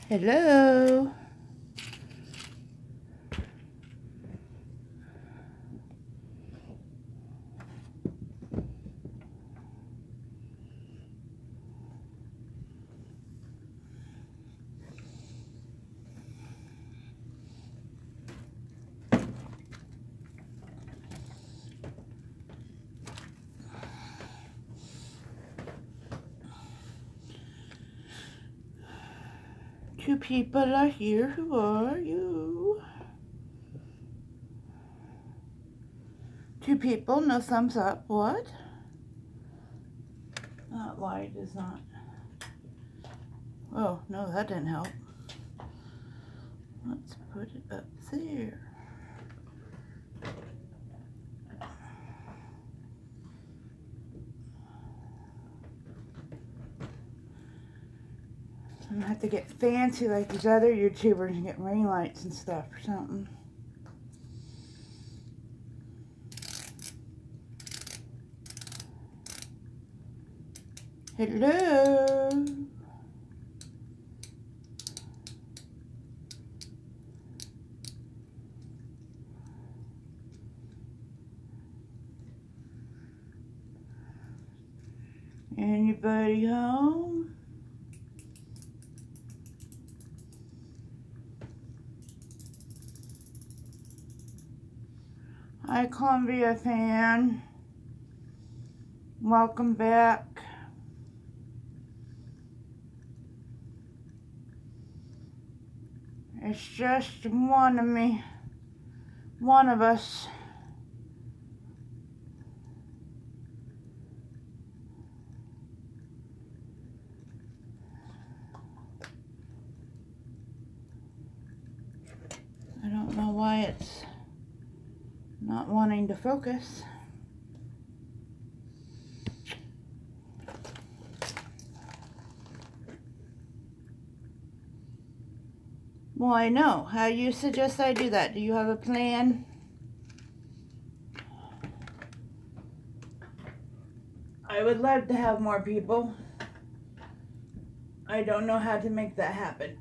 Hello. Two people are here. Who are you? Two people, no thumbs up. What? That light is not. Oh, no, that didn't help. Let's put it up there. I'm gonna have to get fancy like these other YouTubers and get ring lights and stuff or something. Hello. Anybody home? Hi, Columbia fan. Welcome back. It's just one of us. I don't know why it's not wanting to focus. Well, I know. How you suggest I do that? Do you have a plan? I would love to have more people. I don't know how to make that happen.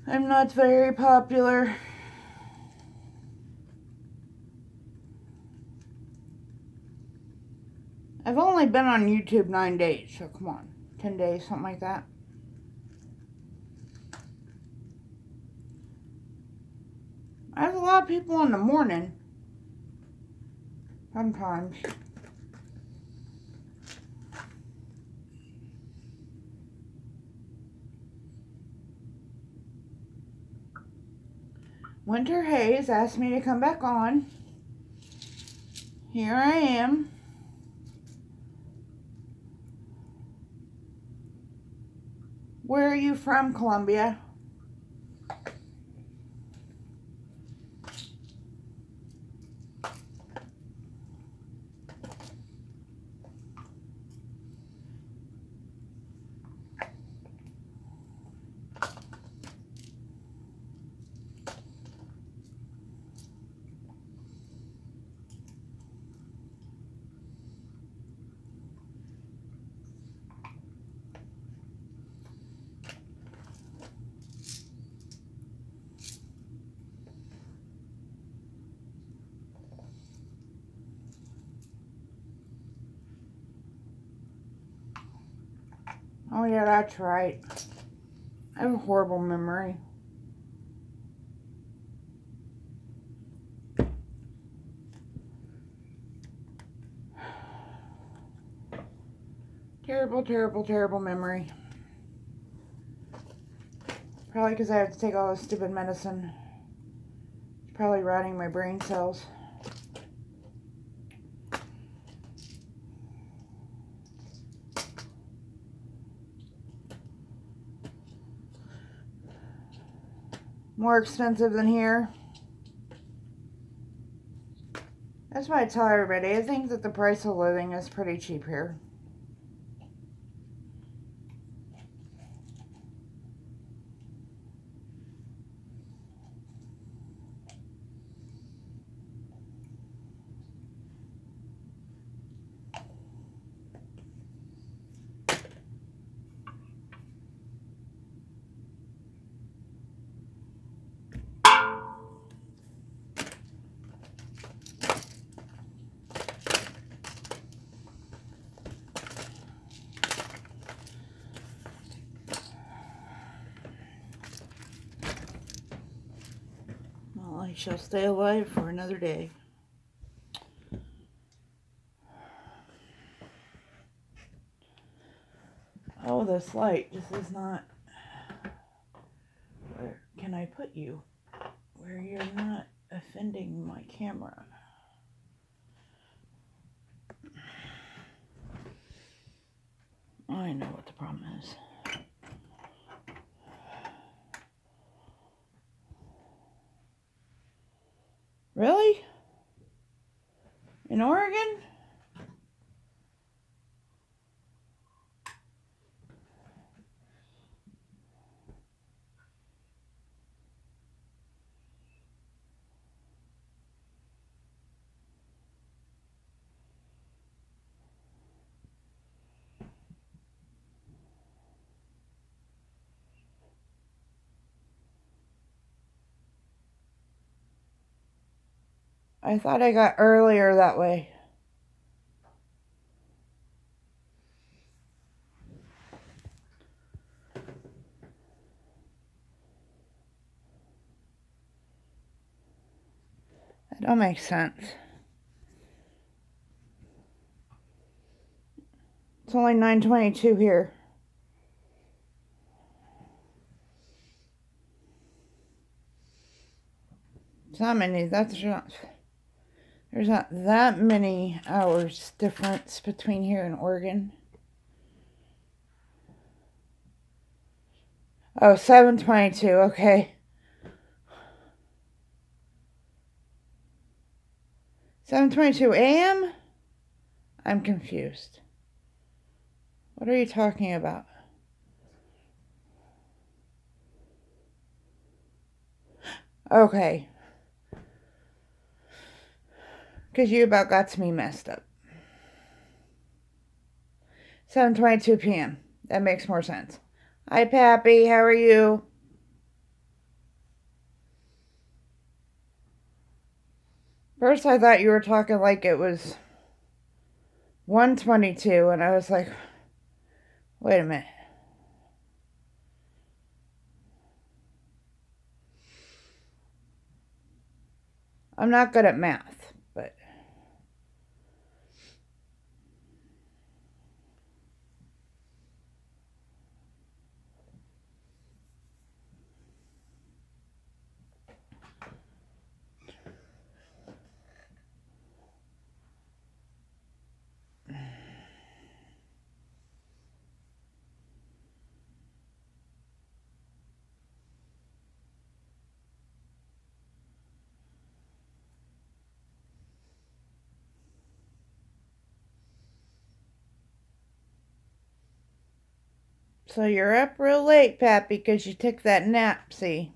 I'm not very popular. I've only been on YouTube 9 days, so come on. 10 days, something like that. I have a lot of people in the morning. Sometimes. Winter Haze asked me to come back on. Here I am. Where are you from, Columbia? Oh yeah, that's right. I have a horrible memory. Terrible, terrible, terrible memory. Probably because I have to take all this stupid medicine. It's probably rotting my brain cells. More expensive than here. That's why I tell everybody, I think that the price of living is pretty cheap here. shall stay alive for another day. Oh, this light just is not... Where can I put you? Where you're not offending my camera. I know what the problem is. Really? In Oregon? I thought I got earlier that way. That don't make sense. It's only 9:22 here. It's not many. There's not that many hours difference between here and Oregon. Oh, 7:22. Okay. 7:22 a.m.? I'm confused. What are you talking about? Okay. Because you about got me messed up. 7:22 p.m. That makes more sense. Hi, Pappy. How are you? First, I thought you were talking like it was 1:22, and I was like, wait a minute. I'm not good at math, but... So you're up real late, Pappy, because you took that nap, see?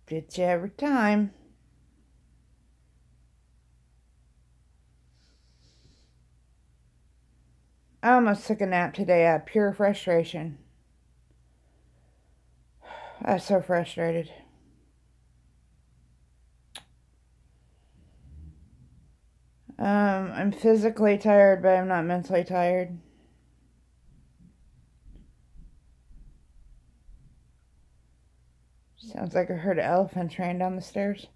Get you every time. I almost took a nap today out of pure frustration. I was so frustrated. I'm physically tired, but I'm not mentally tired. Sounds like I heard an elephant ran down the stairs.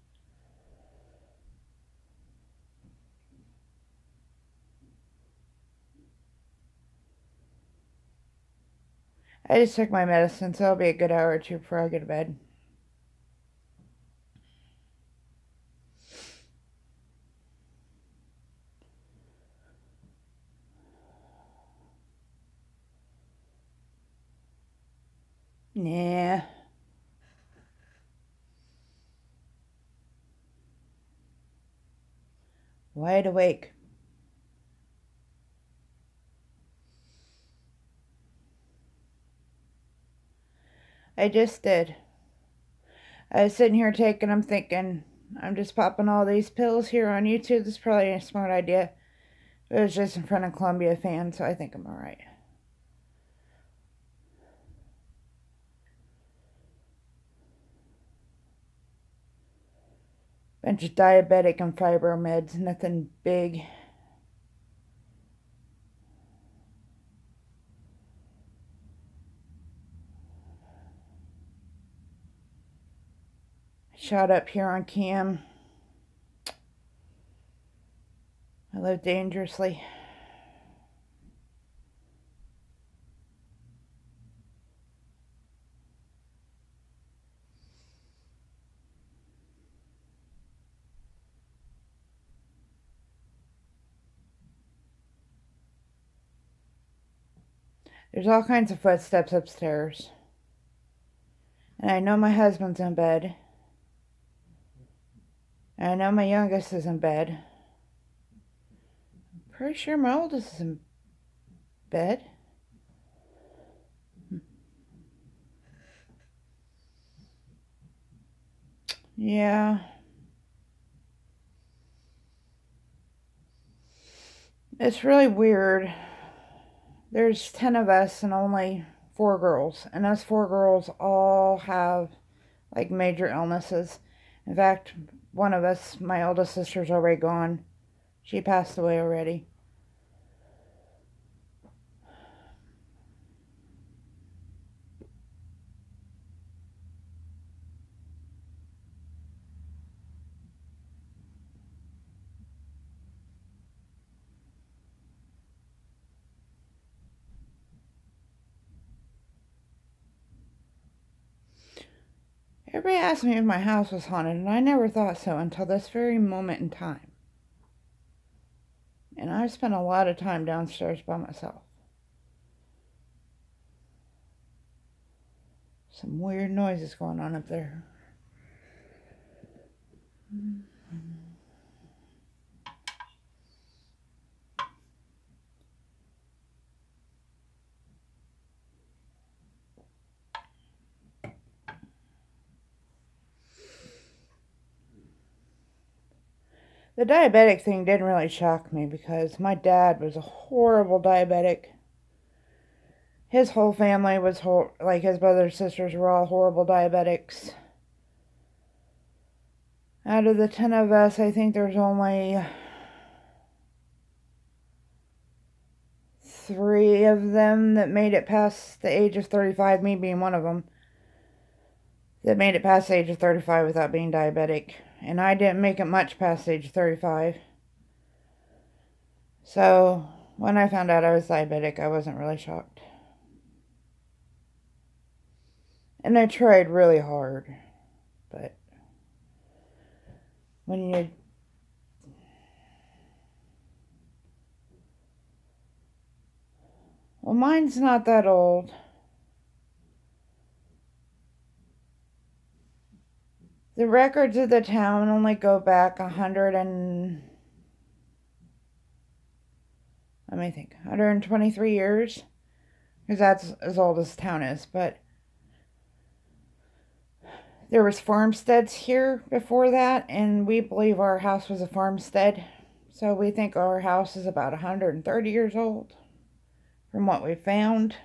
I just took my medicine, so it'll be a good hour or two before I go to bed. Nah. Wide awake. I just did. I was sitting here taking them thinking, I'm just popping all these pills here on YouTube. This is probably a smart idea. It was just in front of Columbia fans, so I think I'm alright. Bunch of diabetic and fibro meds, nothing big. Shot up here on cam. I live dangerously. There's all kinds of footsteps upstairs. And I know my husband's in bed. And I know my youngest is in bed. I'm pretty sure my oldest is in bed. Yeah. It's really weird. There's 10 of us and only 4 girls. And us 4 girls all have, like, major illnesses. In fact, one of us, my oldest sister's already gone. She passed away already. Everybody asked me if my house was haunted, and I never thought so until this very moment in time. And I've spent a lot of time downstairs by myself. Some weird noises going on up there. The diabetic thing didn't really shock me because my dad was a horrible diabetic. His whole family was like his brothers and sisters were all horrible diabetics. Out of the 10 of us, I think there's only 3 of them that made it past the age of 35, me being one of them, that made it past the age of 35 without being diabetic. And I didn't make it much past the age of 35. So, when I found out I was diabetic, I wasn't really shocked. And I tried really hard. But when you... Well, mine's not that old. The records of the town only go back 123 years. Because that's as old as the town is. But there was farmsteads here before that. And we believe our house was a farmstead. So we think our house is about 130 years old. From what we found.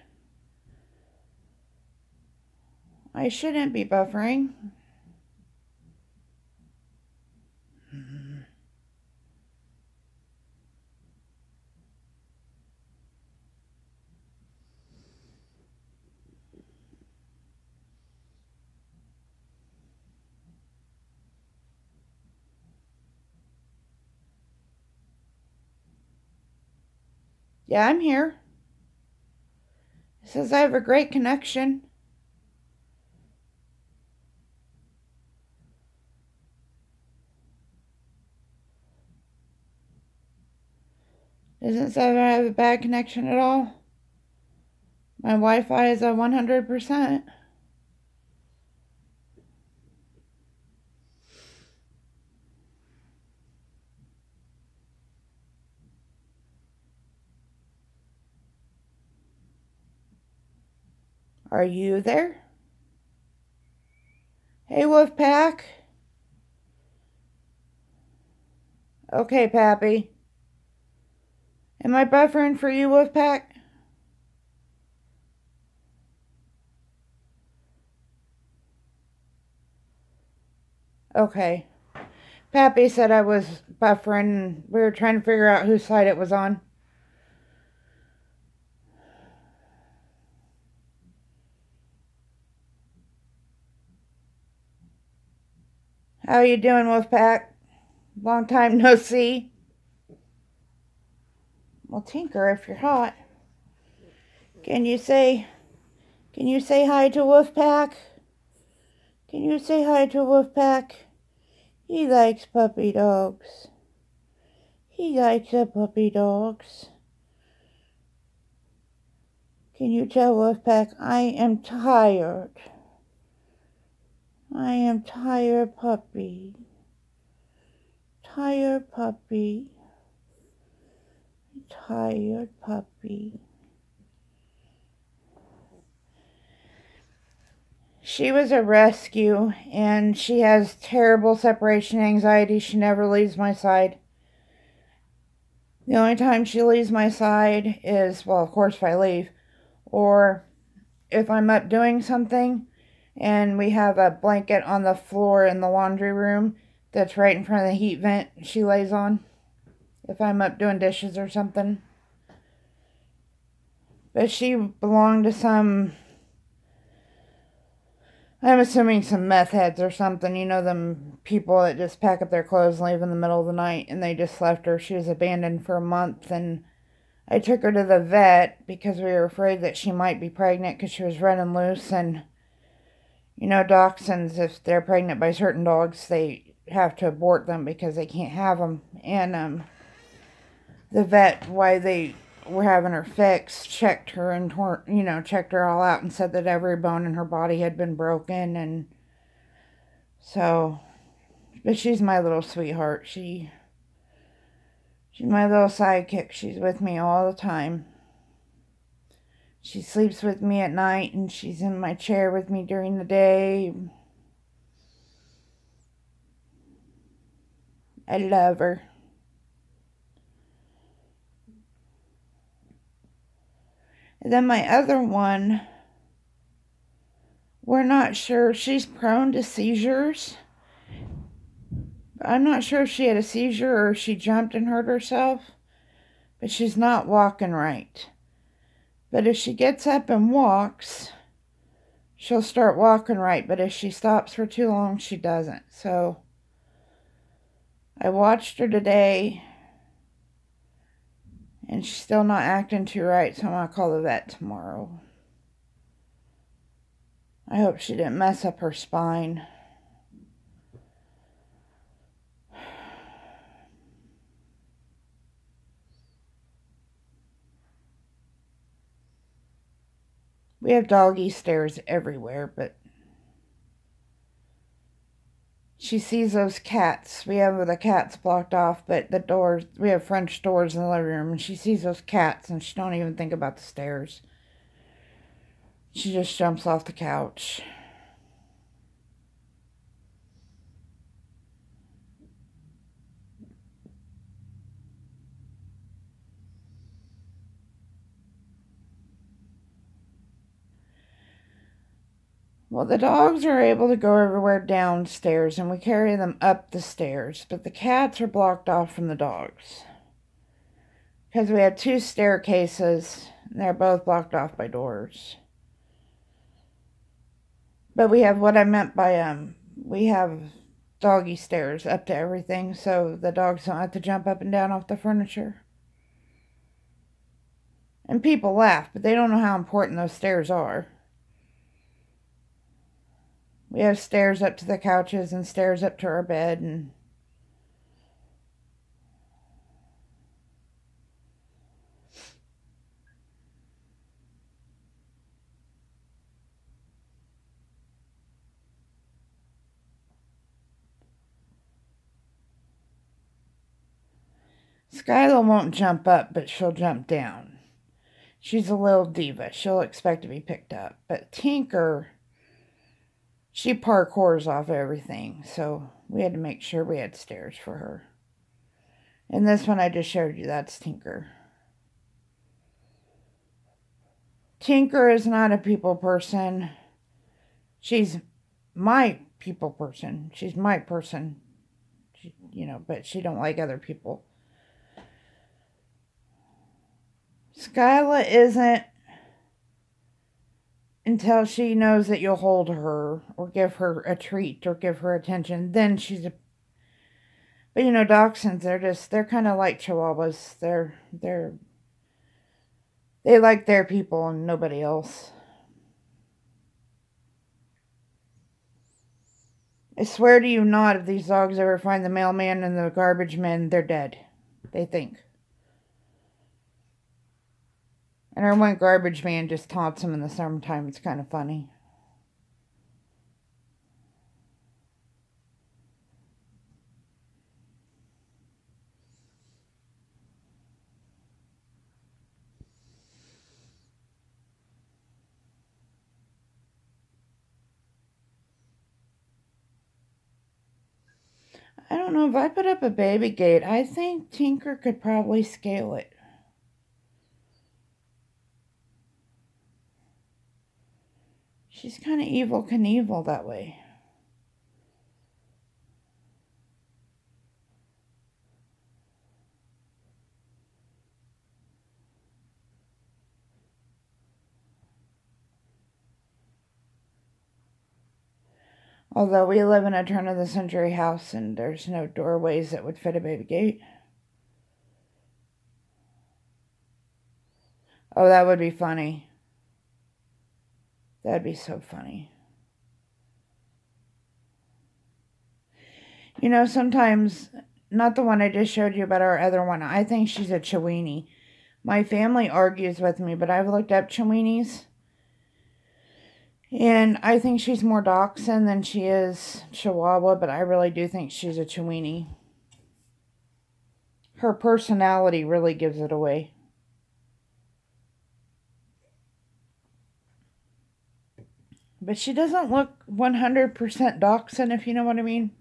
I shouldn't be buffering. Yeah, I'm here. It says I have a great connection. Doesn't say I have a bad connection at all. My Wi-Fi is at 100%. Are you there? Hey, Wolfpack. Okay, Pappy. Am I buffering for you, Wolfpack? Okay. Pappy said I was buffering, and we were trying to figure out whose side it was on. How you doing, Wolfpack? Long time no see. Well, Tinker, if you're hot, can you say hi to Wolfpack? Can you say hi to Wolfpack? He likes puppy dogs. He likes the puppy dogs. Can you tell Wolfpack I am tired? I am tired, puppy. Tired puppy. Tired puppy. She was a rescue, and she has terrible separation anxiety. She never leaves my side. The only time she leaves my side is, well, of course, if I leave, or if I'm up doing something, and we have a blanket on the floor in the laundry room that's right in front of the heat vent she lays on, if I'm up doing dishes or something. But she belonged to some, I'm assuming some meth heads or something. You know, them people that just pack up their clothes and leave in the middle of the night, and they just left her. She was abandoned for a month, and I took her to the vet because we were afraid that she might be pregnant because she was running loose. And, you know, dachshunds, if they're pregnant by certain dogs, they have to abort them because they can't have them. And the vet, why they were having her fixed, checked her and checked her all out and said that every bone in her body had been broken. And so, but she's my little sweetheart. She's my little sidekick. She's with me all the time. She sleeps with me at night, and she's in my chair with me during the day. I love her. And then my other one, we're not sure. She's prone to seizures. I'm not sure if she had a seizure or if she jumped and hurt herself, but she's not walking right. But if she gets up and walks, she'll start walking right. But if she stops for too long, she doesn't. So I watched her today, and she's still not acting too right, so I'm going to call the vet tomorrow. I hope she didn't mess up her spine. We have doggy stairs everywhere, but she sees those cats. We have the cats blocked off, but the doors, we have French doors in the living room, and she sees those cats, and she don't even think about the stairs. She just jumps off the couch. Well, the dogs are able to go everywhere downstairs, and we carry them up the stairs, but the cats are blocked off from the dogs. Because we have two staircases, and they're both blocked off by doors. But we have what I meant by, we have doggy stairs up to everything, so the dogs don't have to jump up and down off the furniture. And people laugh, but they don't know how important those stairs are. We have stairs up to the couches and stairs up to our bed, and Skylar won't jump up, but she'll jump down. She's a little diva. She'll expect to be picked up. But Tinker, she parkours off everything, so we had to make sure we had stairs for her. And this one I just showed you, that's Tinker. Tinker is not a people person. She's my people person. She's my person. But she don't like other people. Skyla isn't until she knows that you'll hold her or give her a treat or give her attention. Then she's a... But dachshunds, they're kind of like chihuahuas. They like their people and nobody else. I swear to you not, if these dogs ever find the mailman and the garbage men, they're dead. They think. And our one garbage man just taunts them in the summertime. It's kind of funny. I don't know, if I put up a baby gate, I think Tinker could probably scale it. She's kind of Evel Knievel that way. Although we live in a turn-of-the-century house and there's no doorways that would fit a baby gate. Oh, that would be funny. That'd be so funny. Sometimes, not the one I just showed you, but our other one, I think she's a Chiweenie. My family argues with me, but I've looked up Chiweenies. And I think she's more Dachshund than she is Chihuahua, but I really do think she's a Chiweenie. Her personality really gives it away. But she doesn't look 100% Dachshund, if you know what I mean.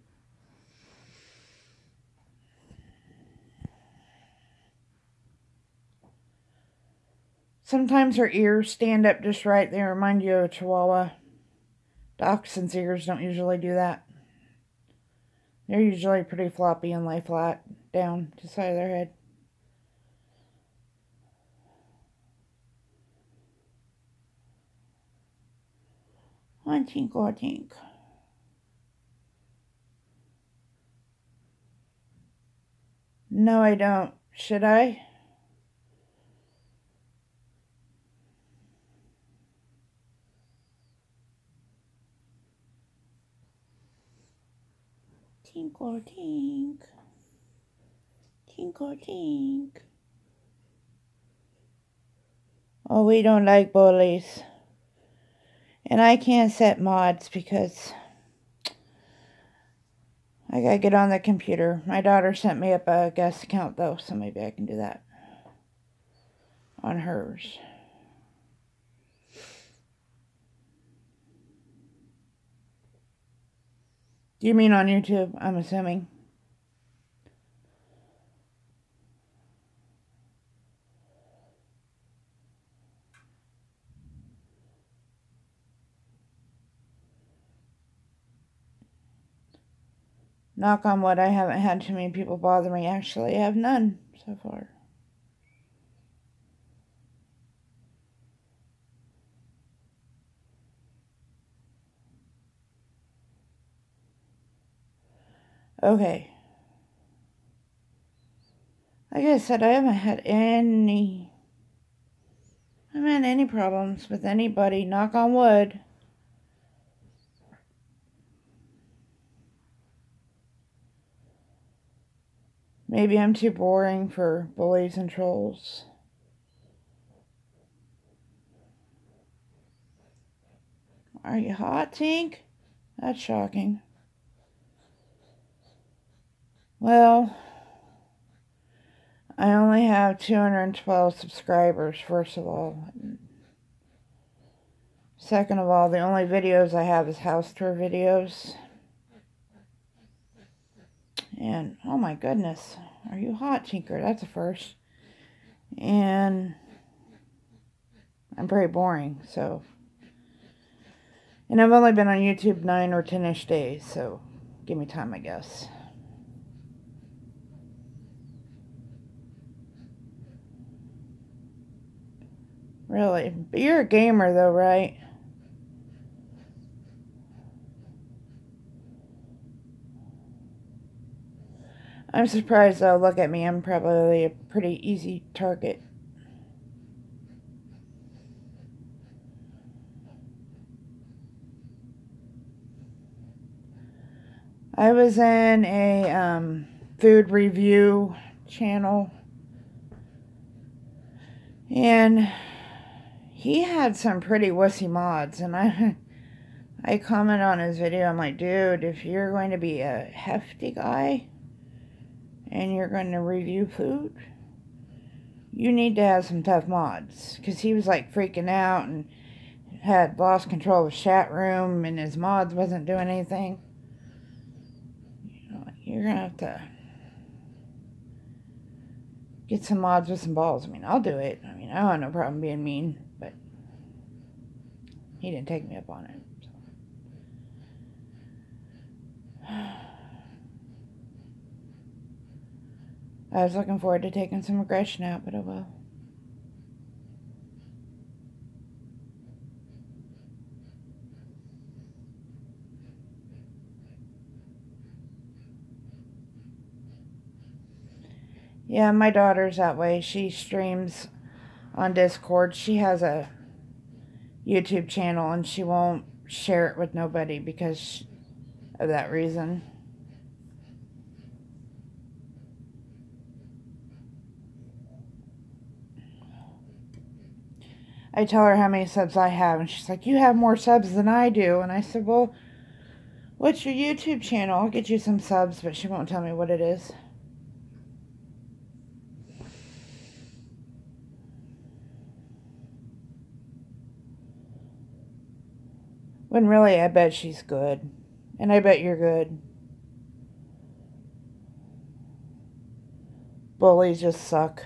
Sometimes her ears stand up just right. They remind you of a Chihuahua. Dachshund's ears don't usually do that. They're usually pretty floppy and lay flat down to the side of their head. One tink or tink. No, I don't. Should I? Tink or tink. Tink or tink. Oh, we don't like bullies. And I can't set mods because I gotta get on the computer. My daughter sent me up a guest account though, so maybe I can do that on hers. Do you mean on YouTube, I'm assuming? Knock on wood, I haven't had too many people bother me. Actually, I have none so far. Okay. Like I said, I haven't had any problems with anybody. Knock on wood. Maybe I'm too boring for bullies and trolls. Are you hot, Tink? That's shocking. Well, I only have 212 subscribers, first of all. Second of all, the only videos I have is house tour videos. And, oh my goodness, are you hot, Tinker? That's a first. And I'm pretty boring, so. And I've only been on YouTube 9 or 10-ish days, so give me time, I guess. Really? But you're a gamer, though, right? I'm surprised, though. Look at me. I'm probably a pretty easy target. I was in a food review channel, and he had some pretty wussy mods, and I commented on his video. I'm like, dude, if you're going to be a hefty guy and you're going to review food, you need to have some tough mods. Because he was like freaking out and had lost control of his chat room, and his mods wasn't doing anything. You're going to have to get some mods with some balls. I mean, I'll do it. I mean, I don't have no problem being mean, but he didn't take me up on it. So. I was looking forward to taking some aggression out, but oh well. Yeah, my daughter's that way. She streams on Discord. She has a YouTube channel, and she won't share it with nobody because of that reason. I tell her how many subs I have, and she's like, you have more subs than I do. And I said, well, what's your YouTube channel? I'll get you some subs, but she won't tell me what it is. When really, I bet she's good. And I bet you're good. Bullies just suck.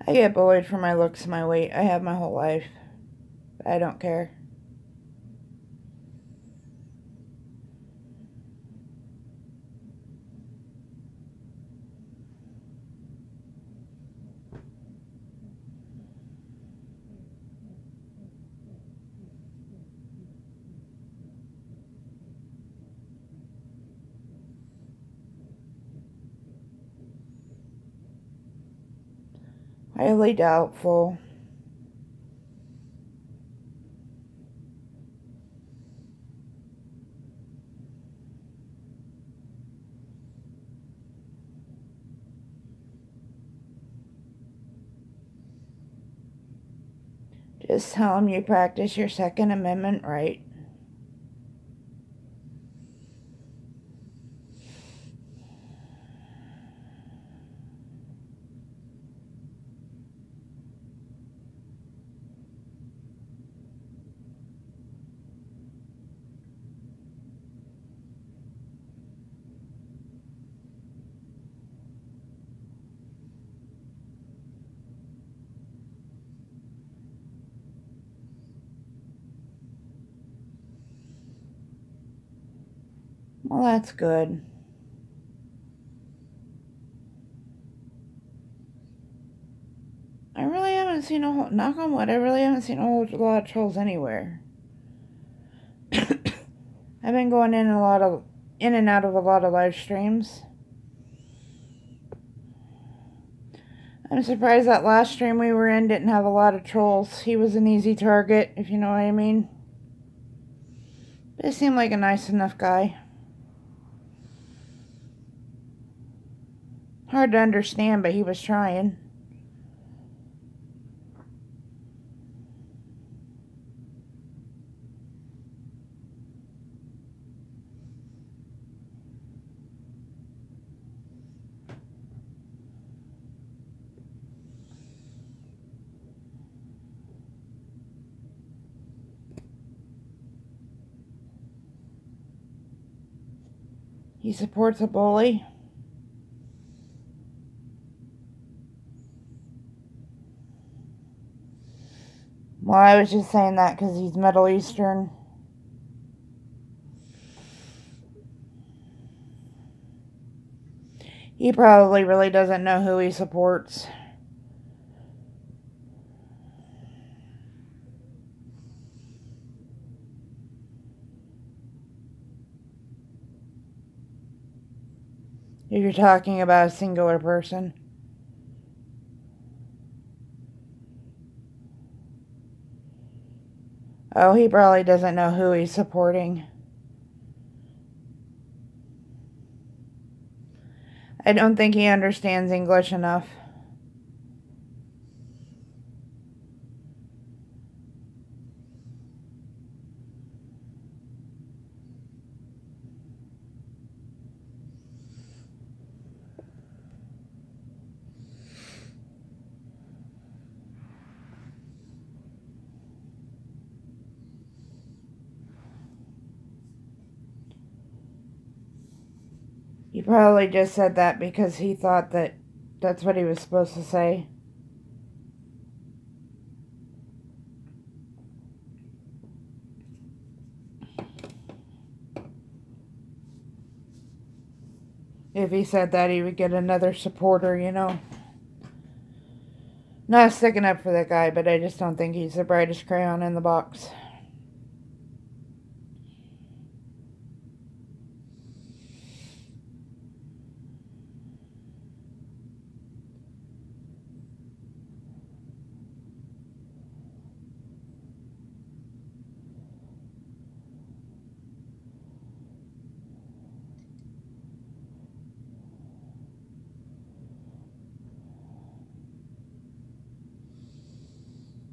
I get bullied for my looks and my weight. I have my whole life. I don't care. Highly doubtful. Just tell them you practice your Second Amendment right. Well, that's good. I really haven't seen a whole, knock on wood, I really haven't seen a whole lot of trolls anywhere. I've been going in and out of a lot of live streams. I'm surprised that last stream we were in didn't have a lot of trolls. He was an easy target, if you know what I mean. But he seemed like a nice enough guy. Hard to understand, but he was trying. He supports a bully. Well, I was just saying that because he's Middle Eastern. He probably really doesn't know who he supports. If you're talking about a singular person. Oh, he probably doesn't know who he's supporting. I don't think he understands English enough. He probably just said that because he thought that that's what he was supposed to say. If he said that, he would get another supporter, you know. Not sticking up for that guy, but I just don't think he's the brightest crayon in the box.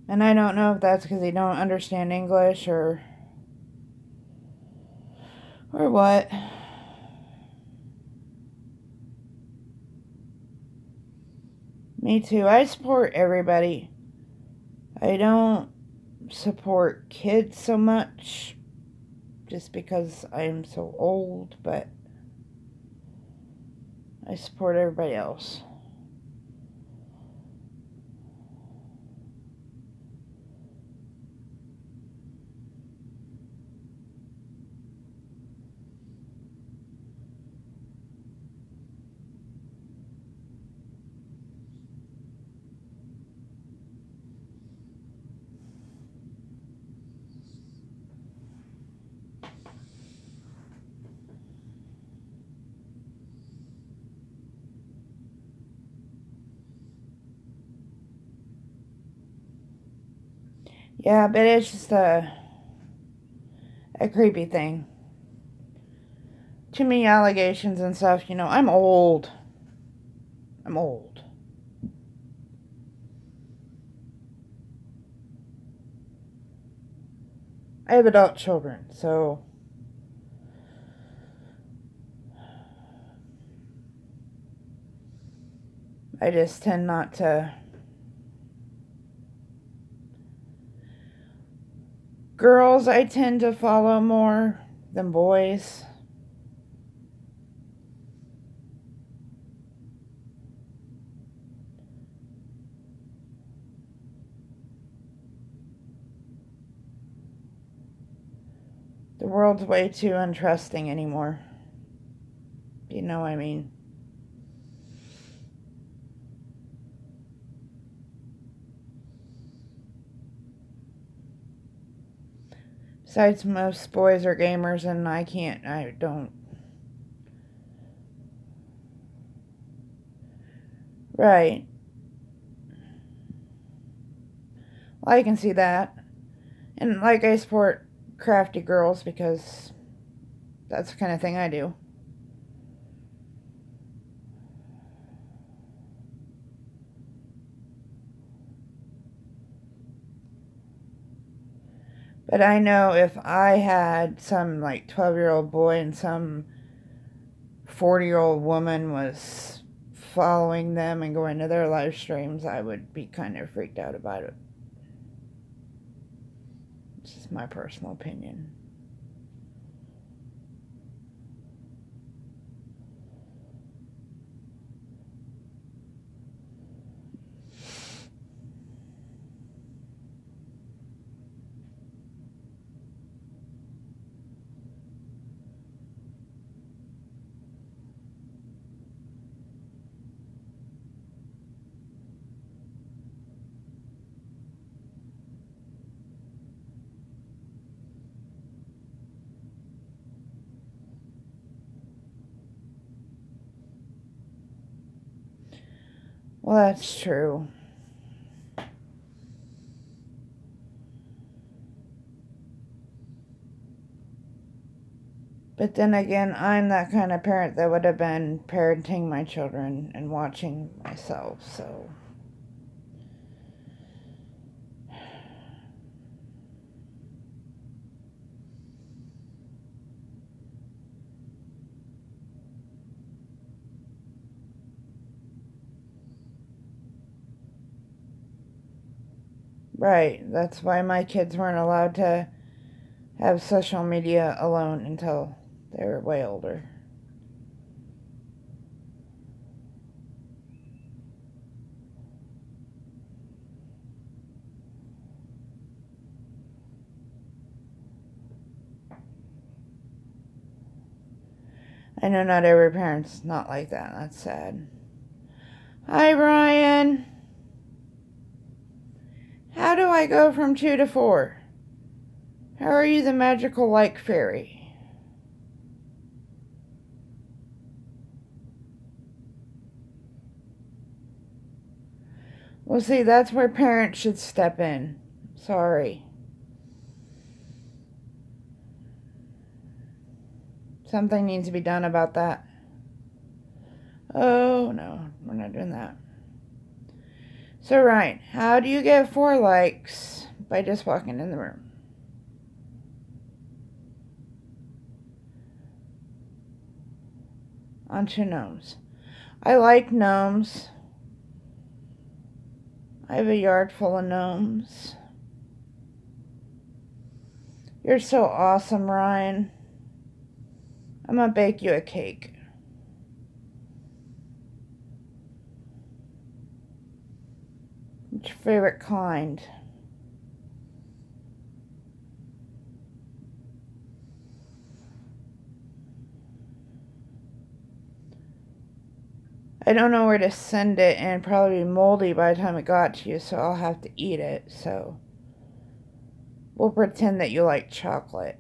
And I don't know if that's because he don't understand English or what. Me too. I support everybody. I don't support kids so much just because I'm so old, but I support everybody else. Yeah, but it's just a creepy thing. Too many allegations and stuff, you know. I'm old. I'm old. I have adult children, so I just tend not to. Girls, I tend to follow more than boys. The world's way too untrusting anymore. You know what I mean? Besides, most boys are gamers, and I don't. Right. Well, I can see that. And, like, I support crafty girls because that's the kind of thing I do. But I know if I had some, like, 12-year-old boy and some 40-year-old woman was following them and going to their live streams, I would be kind of freaked out about it. It's just my personal opinion. Well, that's true. But then again, I'm that kind of parent that would have been parenting my children and watching myself, so. Right, that's why my kids weren't allowed to have social media alone until they were way older. I know not every parent's not like that. That's sad. Hi, Ryan. How do I go from 2 to 4? How are you the magical like fairy? Well, see, that's where parents should step in. Sorry. Something needs to be done about that. Oh, no, we're not doing that. So, Ryan, how do you get 4 likes? By just walking in the room. Onto gnomes. I like gnomes. I have a yard full of gnomes. You're so awesome, Ryan. I'm gonna bake you a cake. What's your favorite kind? I don't know where to send it, and probably be moldy by the time it got to you, so I'll have to eat it, so we'll pretend that you like chocolate.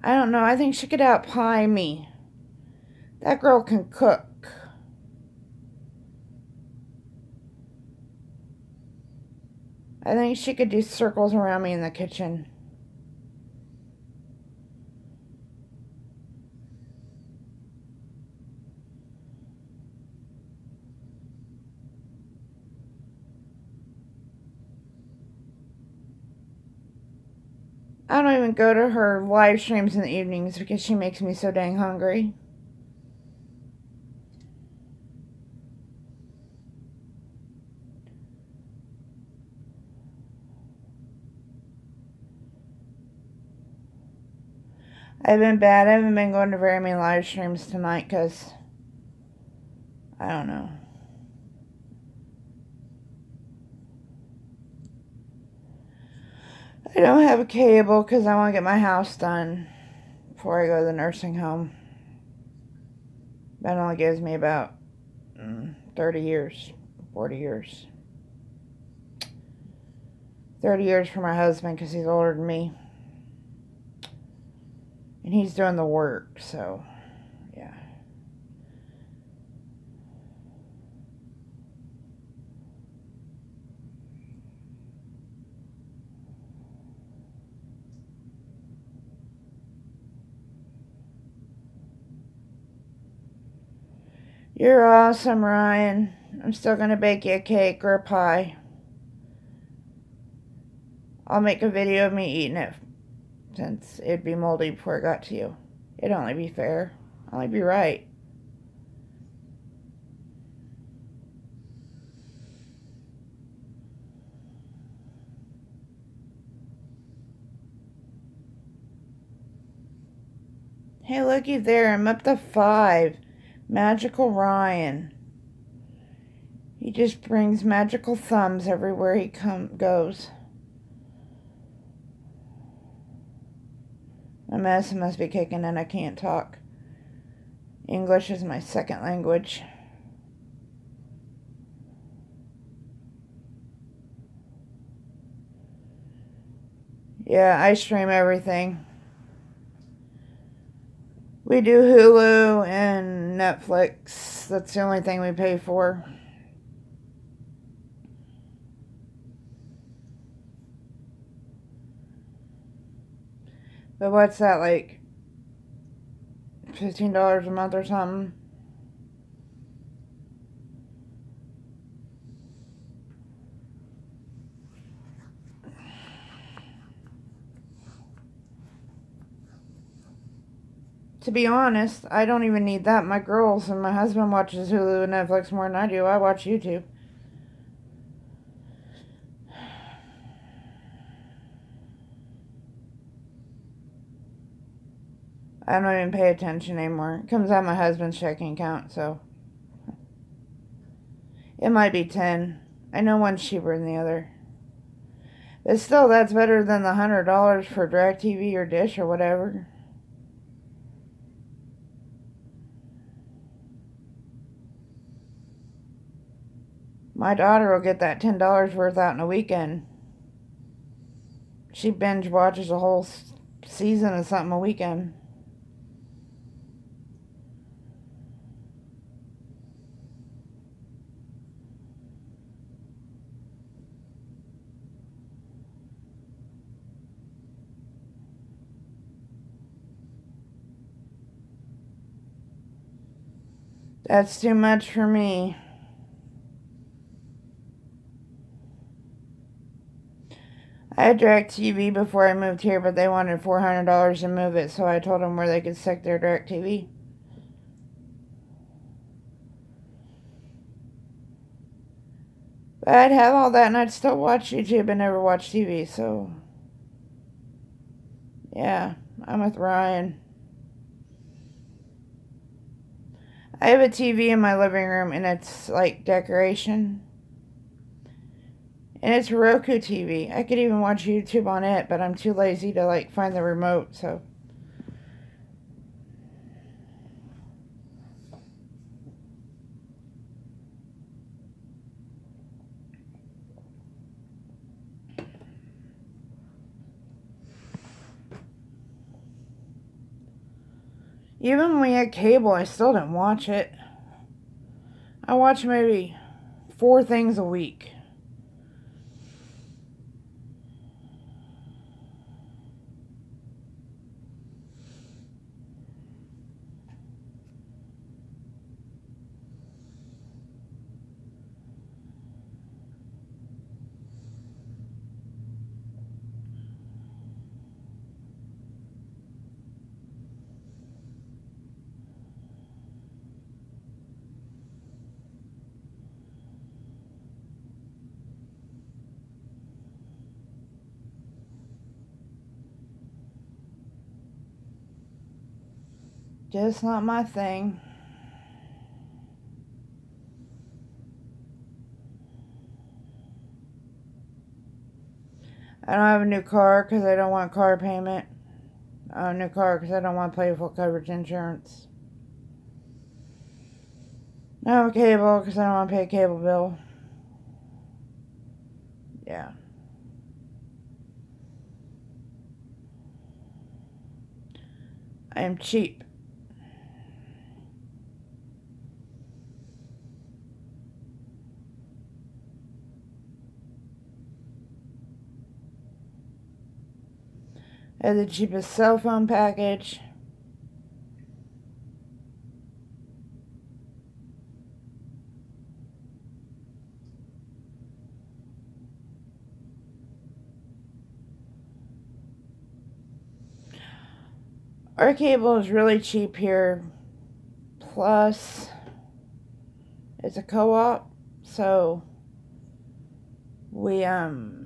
I don't know, I think she could out-pie me. That girl can cook. I think she could do circles around me in the kitchen. I don't even go to her live streams in the evenings because she makes me so dang hungry. I've been bad. I haven't been going to very many live streams tonight because I don't know. I don't have a cable because I want to get my house done before I go to the nursing home. That only gives me about 30 years, 40 years. 30 years for my husband because he's older than me. And he's doing the work, so, yeah. You're awesome, Ryan. I'm still going to bake you a cake or a pie. I'll make a video of me eating it since it'd be moldy before it got to you. It'd only be fair. Only be right. Hey, looky there. I'm up to 5. Magical Ryan. He just brings magical thumbs everywhere he goes. My medicine must be kicking in. I can't talk. English is my second language. Yeah, I stream everything. We do Hulu and Netflix. That's the only thing we pay for. But what's that, like $15 a month or something? To be honest, I don't even need that. My girls and my husband watches Hulu and Netflix more than I do. I watch YouTube. I don't even pay attention anymore. It comes out of my husband's checking account, so it might be 10. I know one's cheaper than the other. But still, that's better than the $100 for DirecTV or Dish or whatever. My daughter will get that $10 worth out in a weekend. She binge watches a whole season of something a weekend. That's too much for me. I had DirecTV before I moved here, but they wanted $400 to move it, so I told them where they could stick their DirecTV. But I'd have all that and I'd still watch YouTube and never watch TV, so yeah, I'm with Ryan. I have a TV in my living room and it's like decoration. And it's a Roku TV. I could even watch YouTube on it, but I'm too lazy to like find the remote, so. Even when we had cable, I still didn't watch it. I watch maybe 4 things a week. Just not my thing. I don't have a new car because I don't want car payment. I have a new car because I don't want to pay full coverage insurance. I have a cable because I don't want to pay a cable bill. Yeah. I am cheap. I have the cheapest cell phone package. Our cable is really cheap here. Plus, it's a co-op, so we own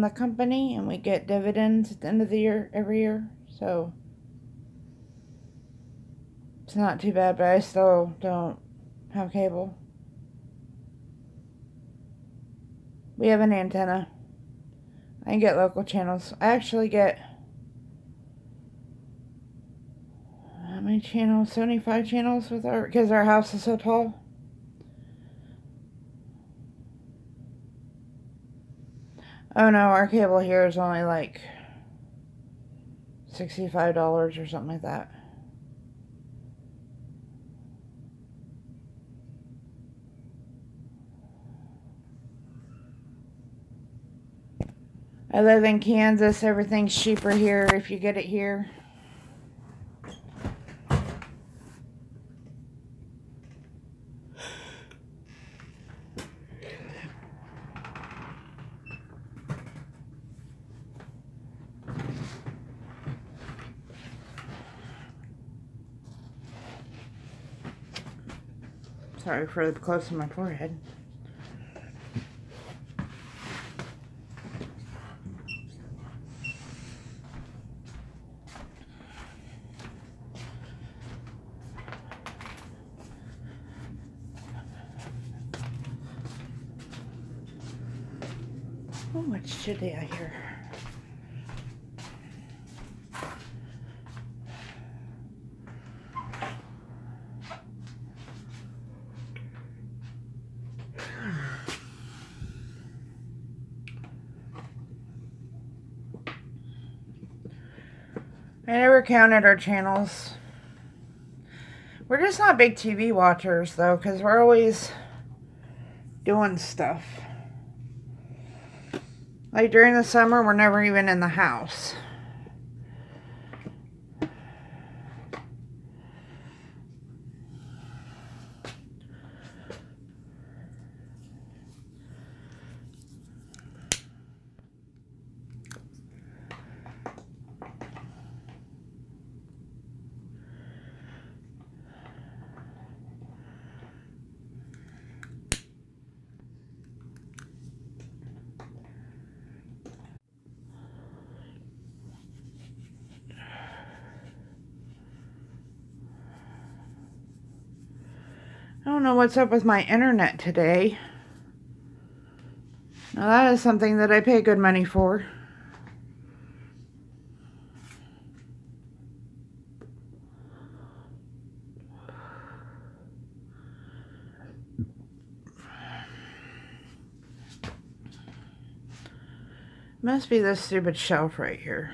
the company and we get dividends at the end of the year, every year. So it's not too bad, but I still don't have cable. We have an antenna. I can get local channels. I actually get, how many many channels? 75 channels with because our house is so tall. Oh no, our cable here is only like $65 or something like that. I live in Kansas. Everything's cheaper here if you get it here. Sorry for the close to my forehead. Oh, what's chilly out here? I never counted our channels. We're just not big TV watchers, though, because we're always doing stuff. Like during the summer, we're never even in the house. I don't know what's up with my internet today. Now that is something that I pay good money for. Must be this stupid shelf right here.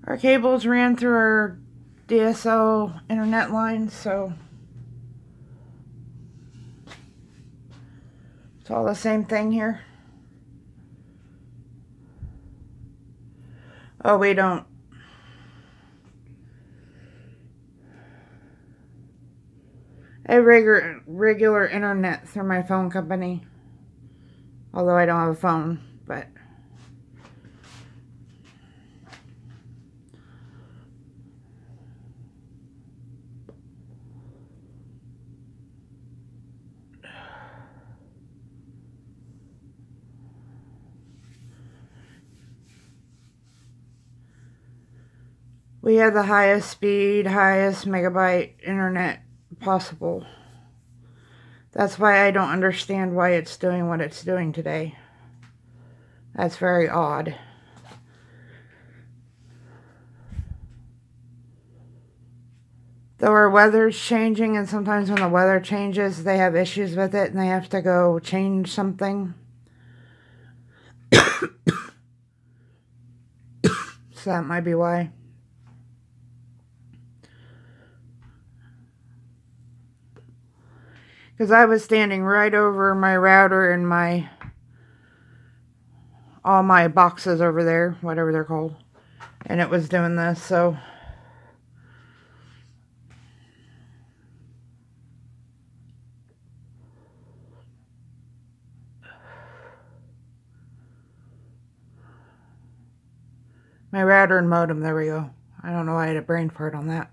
Our cables ran through our DSL internet line, so it's all the same thing here. Oh, we don't. I have regular internet through my phone company. Although I don't have a phone, but we have the highest speed, highest megabyte internet possible. That's why I don't understand why it's doing what it's doing today. That's very odd. Though our weather's changing, and sometimes when the weather changes, they have issues with it, and they have to go change something. So that might be why. Because I was standing right over my router and all my boxes over there, whatever they're called. And it was doing this, so. My router and modem, there we go. I don't know why I had a brain fart on that.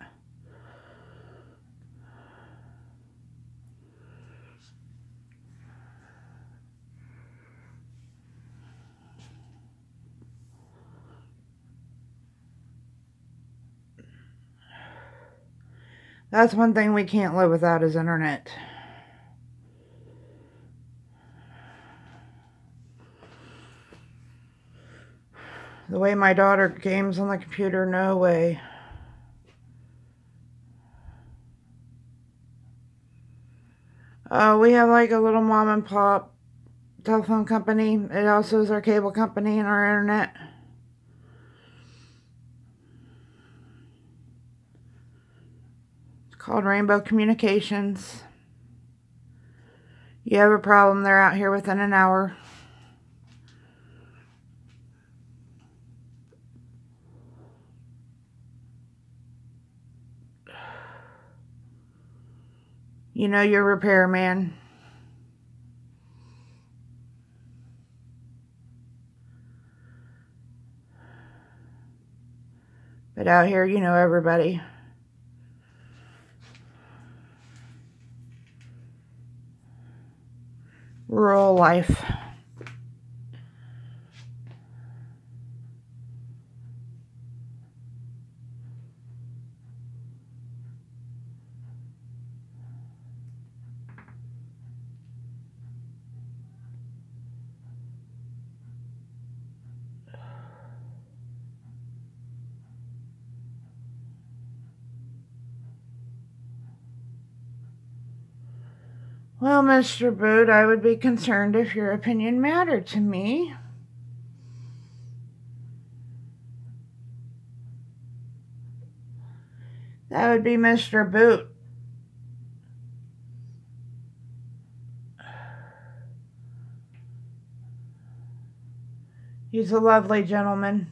That's one thing we can't live without is internet. The way my daughter games on the computer, no way. We have like a little mom and pop telephone company. It also is our cable company and our internet. It's called Rainbow Communications. You have a problem, they're out here within an hour. You know your repairman. But out here, you know everybody. Rural life. Well, Mr. Boot, I would be concerned if your opinion mattered to me. That would be Mr. Boot. He's a lovely gentleman.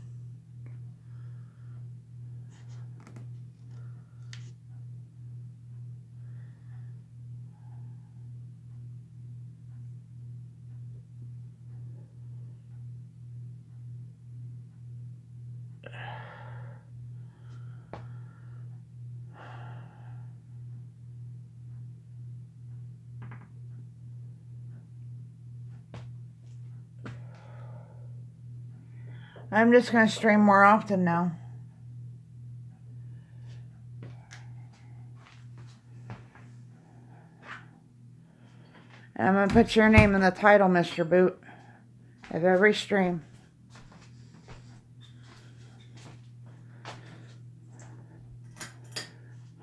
I'm just going to stream more often now. And I'm going to put your name in the title, Mr. Boot, of every stream.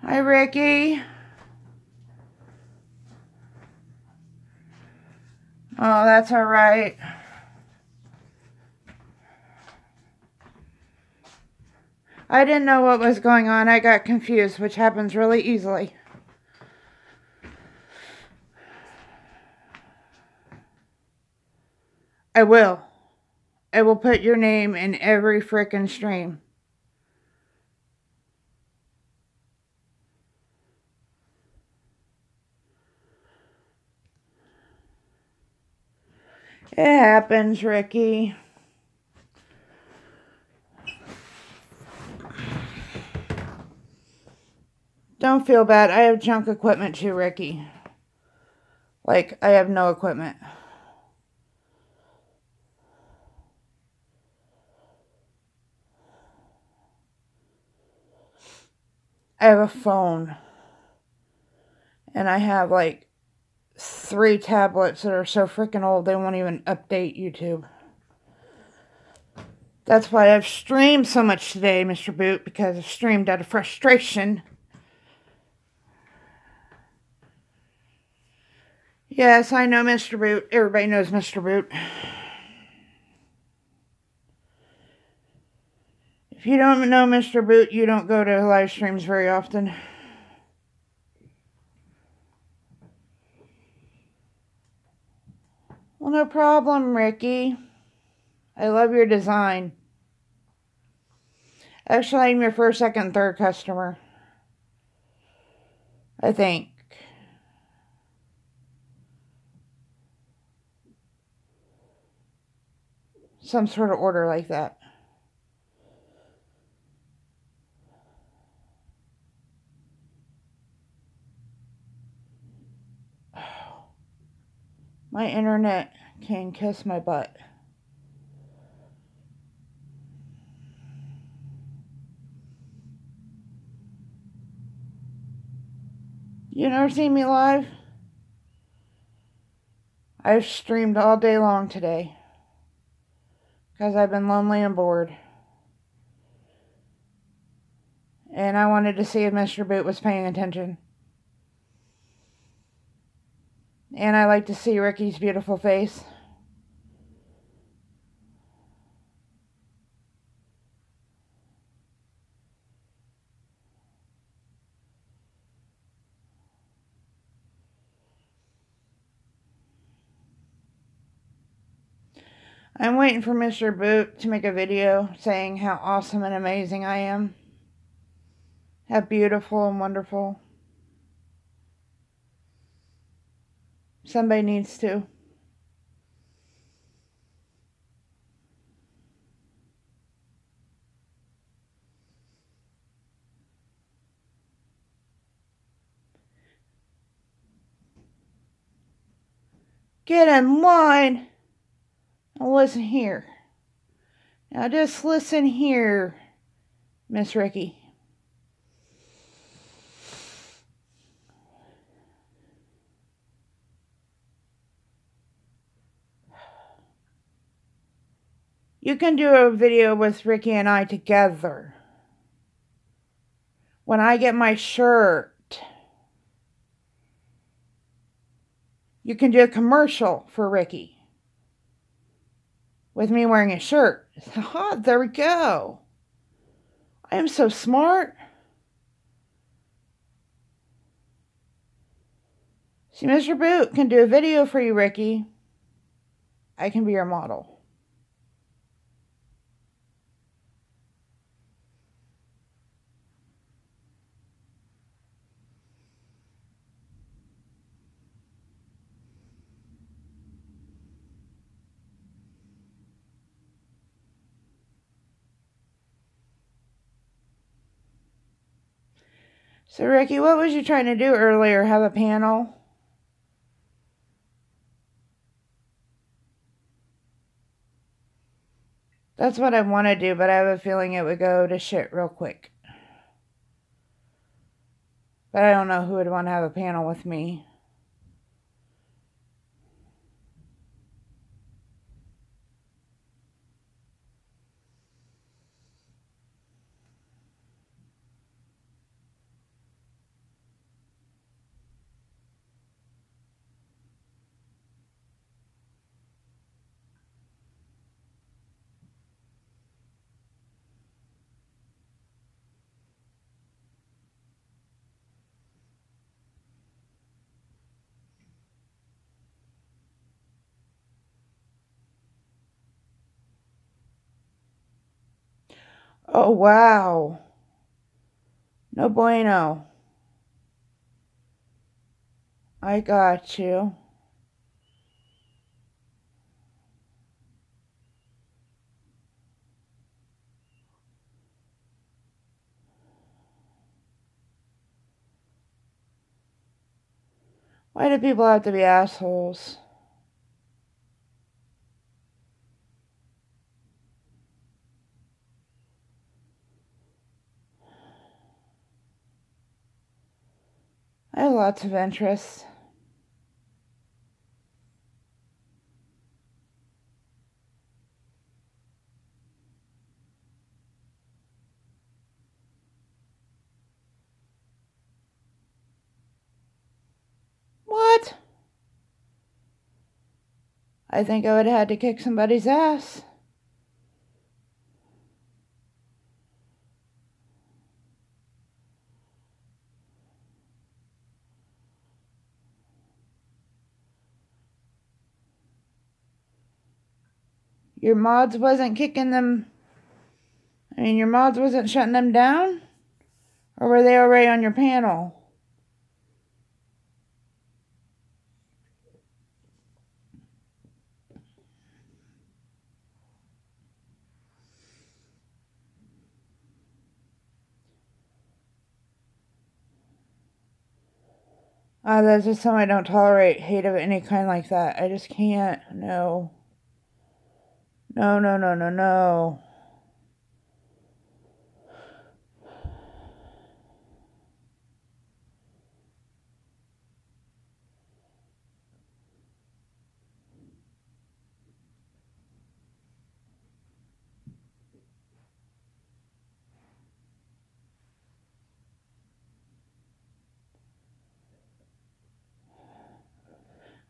Hi, Ricky. Oh, that's all right. I didn't know what was going on. I got confused, which happens really easily. I will. I will put your name in every frickin' stream. It happens, Ricky. Don't feel bad. I have junk equipment too, Ricky. Like, I have no equipment. I have a phone. And I have like 3 tablets that are so freaking old they won't even update YouTube. That's why I've streamed so much today, Mr. Boot, because I've streamed out of frustration. Yes, I know Mr. Boot. Everybody knows Mr. Boot. If you don't know Mr. Boot, you don't go to live streams very often. Well, no problem, Ricky. I love your design. Actually, I'm your first, second, third customer. I think. Some sort of order like that. My internet can kiss my butt. You never seen me live? I've streamed all day long today. Because I've been lonely and bored. And I wanted to see if Mr. Boot was paying attention. And I like to see Ricky's beautiful face. I'm waiting for Mr. Boot to make a video saying how awesome and amazing I am. How beautiful and wonderful. Somebody needs to. Get in line. Now listen here. Now just listen here, Miss Ricky. You can do a video with Ricky and I together. When I get my shirt, you can do a commercial for Ricky. With me wearing a shirt. Haha, there we go. I am so smart. See, Mr. Boot can do a video for you, Ricky. I can be your model. So, Ricky, what was you trying to do earlier? Have a panel? That's what I want to do, but I have a feeling it would go to shit real quick. But I don't know who would want to have a panel with me. Oh, wow. No bueno. I got you. Why do people have to be assholes? I have lots of interests. What? I think I would have had to kick somebody's ass. Your mods wasn't kicking them. I mean, your mods wasn't shutting them down? Or were they already on your panel? That's just something I don't tolerate. Hate of any kind like that. I just can't. No. No, no, no, no, no.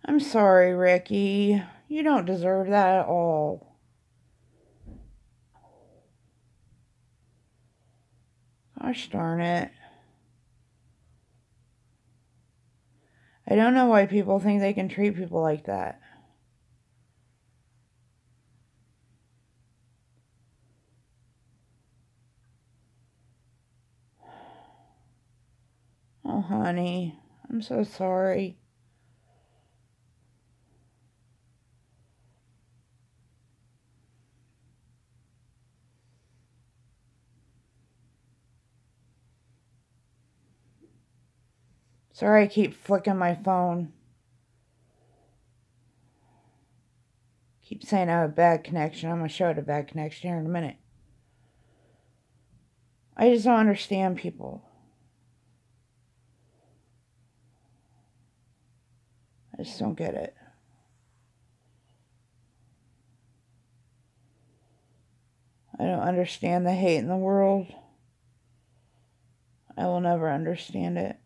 I'm sorry, Ricky. You don't deserve that at all. Gosh darn it. I don't know why people think they can treat people like that. Oh, honey. I'm so sorry. Sorry I keep flicking my phone. Keep saying I have a bad connection. I'm going to show it a bad connection here in a minute. I just don't understand people. I just don't get it. I don't understand the hate in the world. I will never understand it.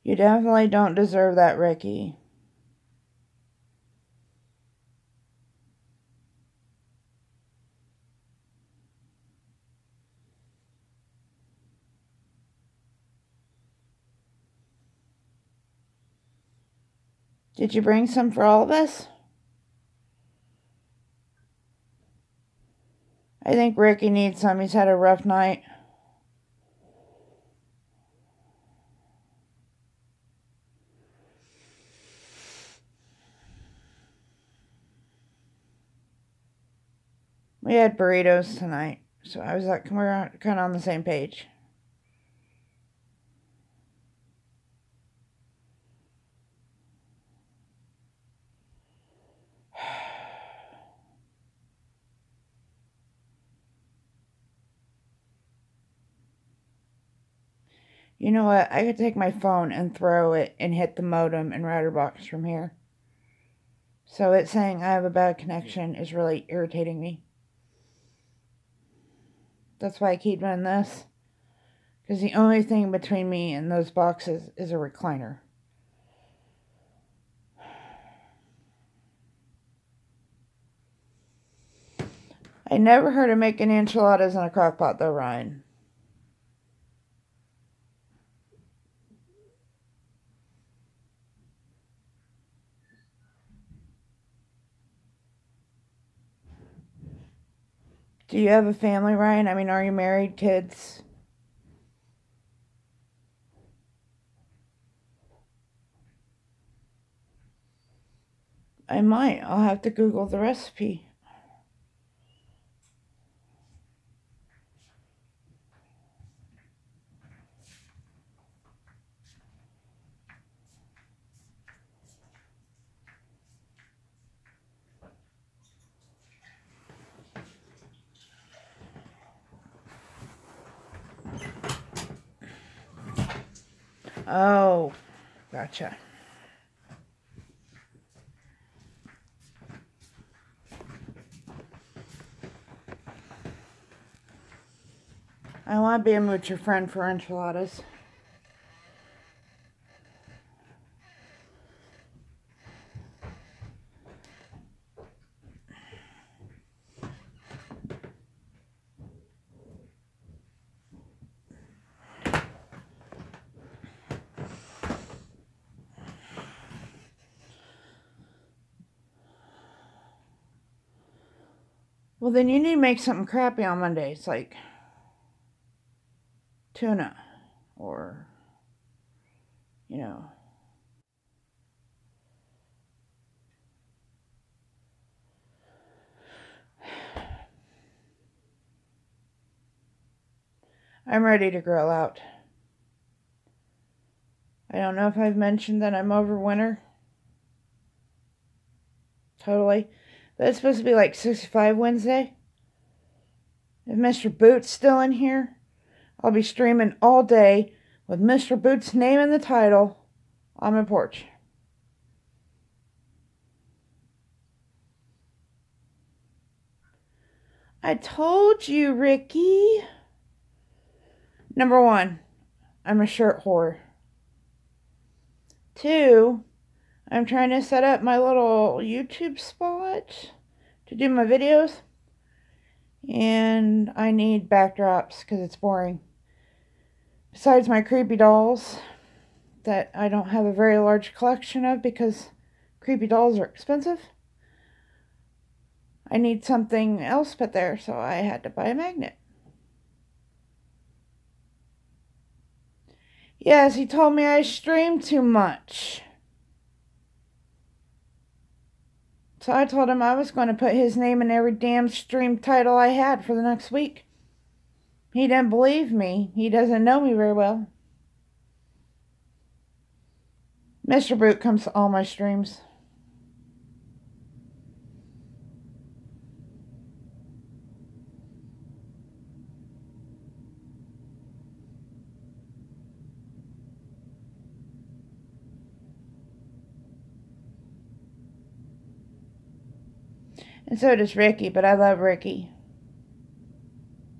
You definitely don't deserve that, Ricky. Did you bring some for all of us? I think Ricky needs some. He's had a rough night. We had burritos tonight, so I was like, we're kind of on the same page. You know what? I could take my phone and throw it and hit the modem and router box from here. So it's saying I have a bad connection is really irritating me. That's why I keep doing this. Because the only thing between me and those boxes is a recliner. I never heard of making enchiladas in a crock pot though, Ryan. Do you have a family, Ryan? I mean, are you married, kids? I might. I'll have to Google the recipe. Oh, gotcha. I want to be a moocher friend for enchiladas. Well, then you need to make something crappy on Mondays, like tuna or, you know. I'm ready to grill out. I don't know if I've mentioned that I'm over winter. Totally. But it's supposed to be like 65 Wednesday. If Mr. Boots still in here, I'll be streaming all day with Mr. Boots' name in the title on my porch. I told you, Ricky. Number 1, I'm a shirt whore. 2, I'm trying to set up my little YouTube spot to do my videos. And I need backdrops because it's boring. Besides my creepy dolls that I don't have a very large collection of because creepy dolls are expensive, I need something else put there, so I had to buy a magnet. Yes, he told me I stream too much. So I told him I was going to put his name in every damn stream title I had for the next week. He didn't believe me. He doesn't know me very well. Mr. Boot comes to all my streams. And so does Ricky, but I love Ricky.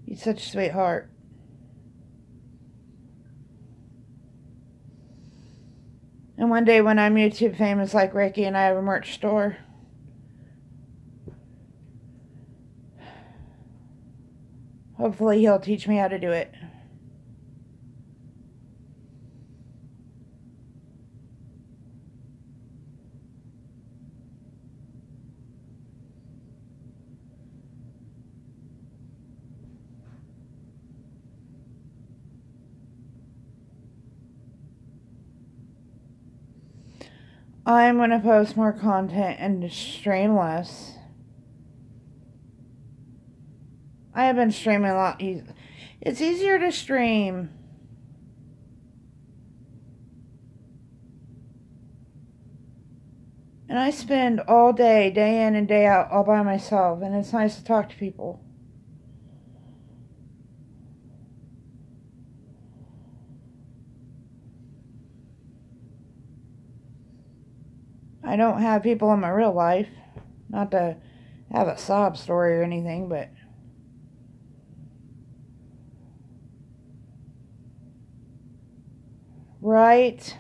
He's such a sweetheart. And one day when I'm YouTube famous like Ricky and I have a merch store, hopefully he'll teach me how to do it. I'm going to post more content and stream less. I have been streaming a lot. It's easier to stream. And I spend all day, day in and day out, all by myself. And it's nice to talk to people. I don't have people in my real life. Not to have a sob story or anything, but... Right?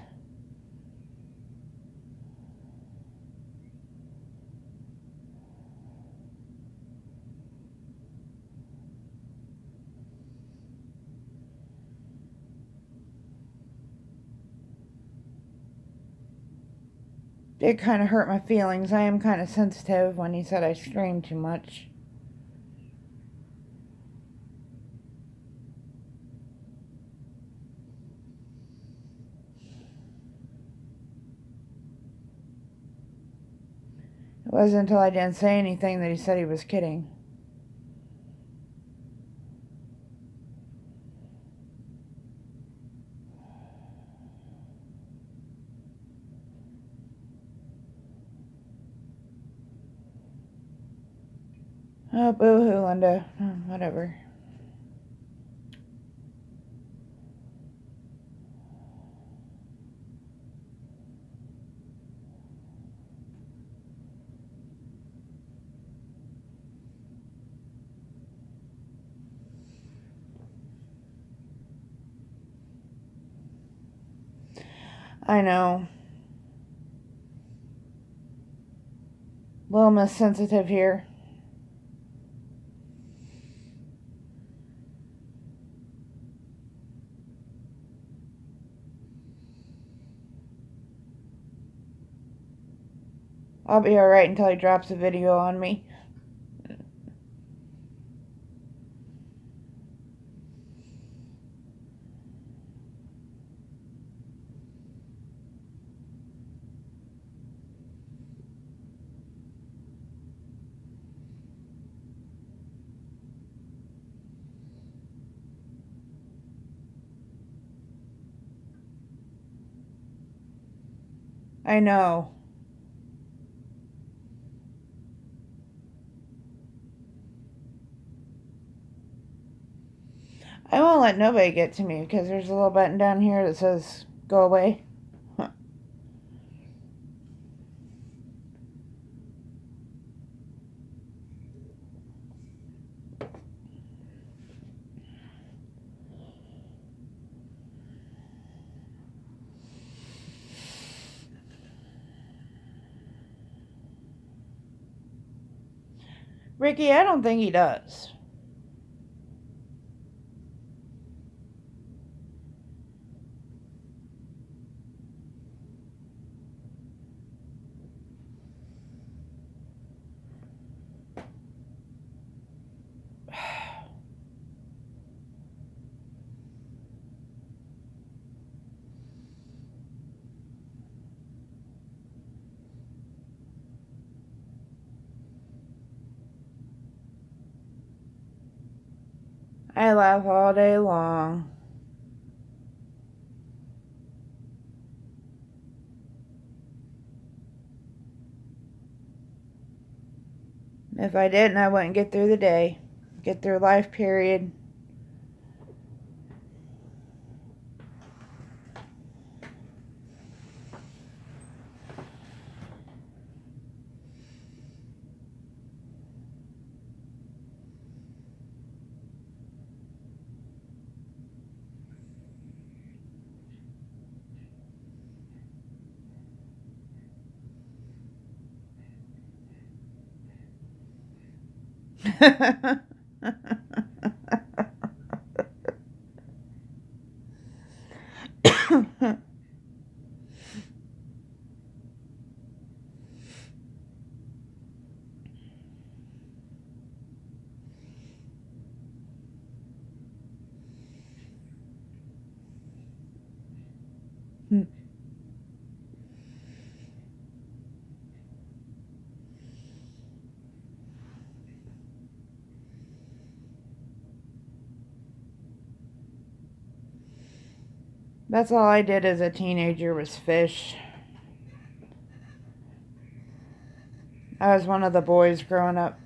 It kind of hurt my feelings. I am kind of sensitive when he said I stream too much. It wasn't until I didn't say anything that he said he was kidding. Oh, boo-hoo, Linda. Whatever. I know. A little Miss Sensitive here. I'll be alright until he drops a video on me. I know. I won't let nobody get to me because there's a little button down here that says go away. Ricky, I don't think he does. I laugh all day long. If I didn't, I wouldn't get through the day. Get through life, period. That's all I did as a teenager was fish. I was one of the boys growing up.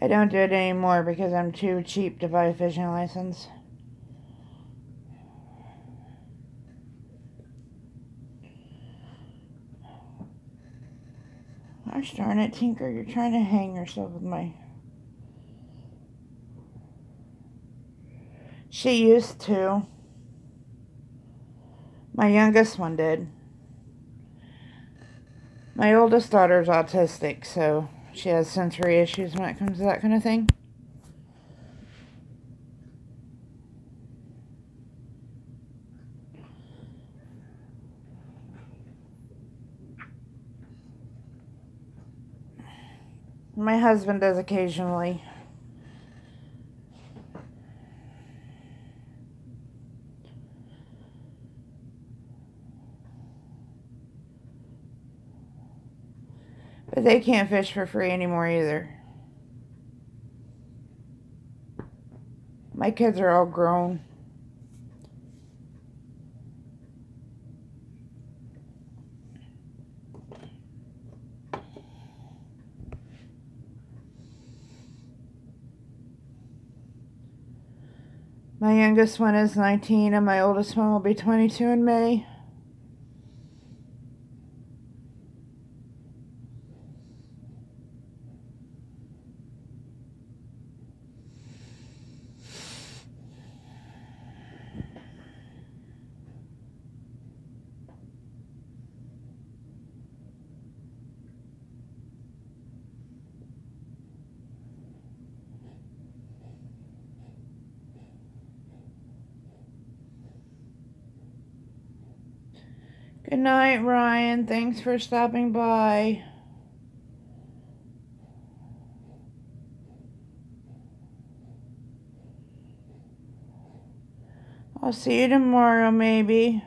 I don't do it anymore because I'm too cheap to buy a fishing license. Gosh darn it, Tinker, you're trying to hang yourself with my... She used to. My youngest one did. My oldest daughter's autistic, so she has sensory issues when it comes to that kind of thing. My husband does occasionally. But they can't fish for free anymore either. My kids are all grown. My youngest one is 19 and my oldest one will be 22 in May. Good night, Ryan. Thanks for stopping by. I'll see you tomorrow, maybe.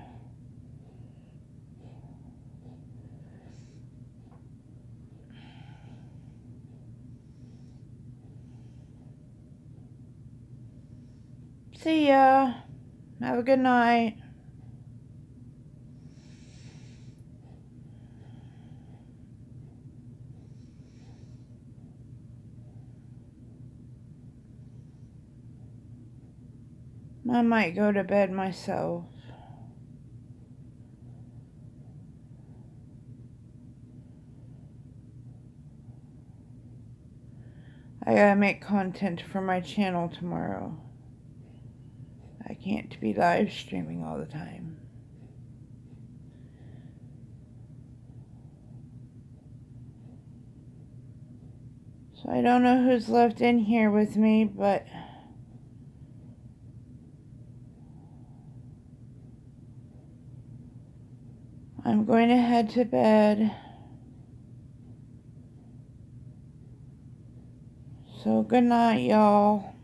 See ya. Have a good night. I might go to bed myself. I gotta make content for my channel tomorrow. I can't be live streaming all the time. So I don't know who's left in here with me, but I'm going to head to bed. So good night, y'all.